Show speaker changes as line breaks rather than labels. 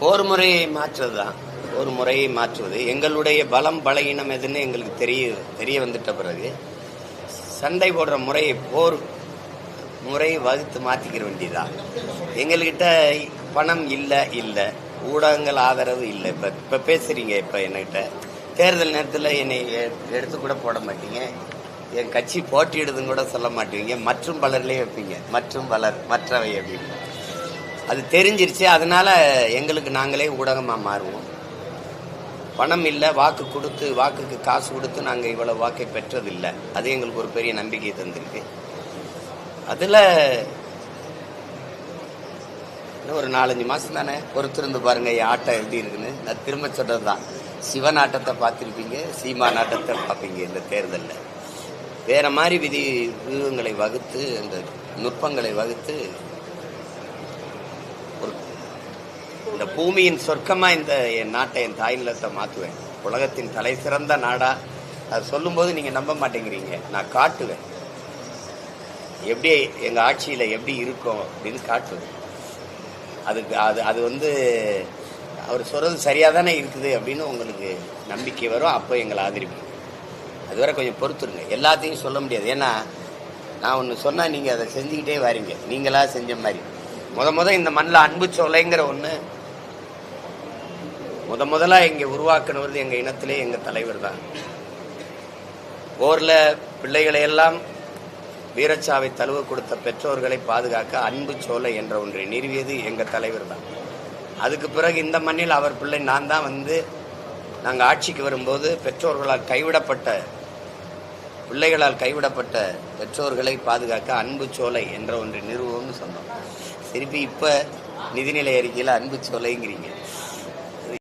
போர் முறையை மாற்றுவது தான். ஒரு முறையை மாற்றுவது எங்களுடைய பலம் பலகீனம் எதுன்னு எங்களுக்கு தெரிய வந்துட்ட பிறகு சண்டை போடுற முறையை போர் முறையை வகுத்து மாற்றிக்கிற வேண்டியதான். எங்கள்கிட்ட பணம் இல்லை, ஊடகங்கள் ஆதரவு இல்லை. இப்போ பேசுறீங்க, இப்போ என்கிட்ட தேர்தல் நேரத்தில் என்னை எடுத்து கூட போட மாட்டீங்க, என் கட்சி போட்டியிடுதுன்னு கூட சொல்ல மாட்டீங்க, மற்றும் பலர்லேயே வைப்பீங்க, மற்றும் பலர் மற்றவை அப்படின்னு. அது தெரிஞ்சிருச்சு. அதனால எங்களுக்கு நாங்களே ஊடகமாக மாறுவோம். பணம் இல்லை, வாக்குக்கு காசு கொடுத்து நாங்கள் இவ்வளோ வாக்கை பெற்றதில்லை. அது எங்களுக்கு ஒரு பெரிய நம்பிக்கை தந்திருக்கு. அதில் இன்னும் ஒரு 4-5 மாதம் தானே பொறுத்திருந்து பாருங்க என் ஆட்டம் எப்படி இருக்குன்னு. நான் திரும்ப சொல்றது தான், சிவன் ஆட்டத்தை பார்த்துருப்பீங்க, சீமான் ஆட்டத்தை பார்ப்பீங்க. இந்த தேர்தலில் வேற மாதிரி வியூகங்களை வகுத்து, அந்த நுட்பங்களை வகுத்து இந்த பூமியின் சொர்க்கமா இந்த என் நாட்டை, என் தாய் நிலத்தை மாற்றுவேன். உலகத்தின் தலை சிறந்த நாடா. அது சொல்லும்போது நீங்க நம்ப மாட்டேங்கிறீங்க. நான் காட்டுவேன் எப்படி எங்க ஆட்சியில எப்படி இருக்கும் அப்படின்னு காட்டுவேன். அது வந்து அவர் சொல்றது சரியா தானே இருக்குது அப்படின்னு உங்களுக்கு நம்பிக்கை வரும். அப்போ எங்களை ஆதரிப்பீங்க. அதுவரை கொஞ்சம் பொறுத்துருங்க. எல்லாத்தையும் சொல்ல முடியாது. ஏன்னா நான் ஒன்று சொன்னா நீங்க அதை செஞ்சுக்கிட்டே வரீங்க, நீங்களா செஞ்ச மாதிரி. முத இந்த மண்ணில் அன்பு சோலைங்கிற ஒன்று முதலா இங்க உருவாக்குனது எங்க இனத்திலே எங்க தலைவர் தான். போர்ல பிள்ளைகளை எல்லாம் வீரச்சாவை தழுவ கொடுத்த பெற்றோர்களை பாதுகாக்க அன்பு சோலை என்ற ஒன்றை நிறுவியது எங்க தலைவர் தான். அதுக்கு பிறகு இந்த மண்ணில் அவர் பிள்ளை நான் தான் வந்து நாங்கள் ஆட்சிக்கு வரும்போது பிள்ளைகளால் கைவிடப்பட்ட பெற்றோர்களை பாதுகாக்க அன்பு சோலை என்ற ஒன்றை நிறுவனம்னு சொன்னோம். திருப்பி இப்ப நிதிநிலை அறிக்கையில் அன்பு சோலைங்கிறீங்க.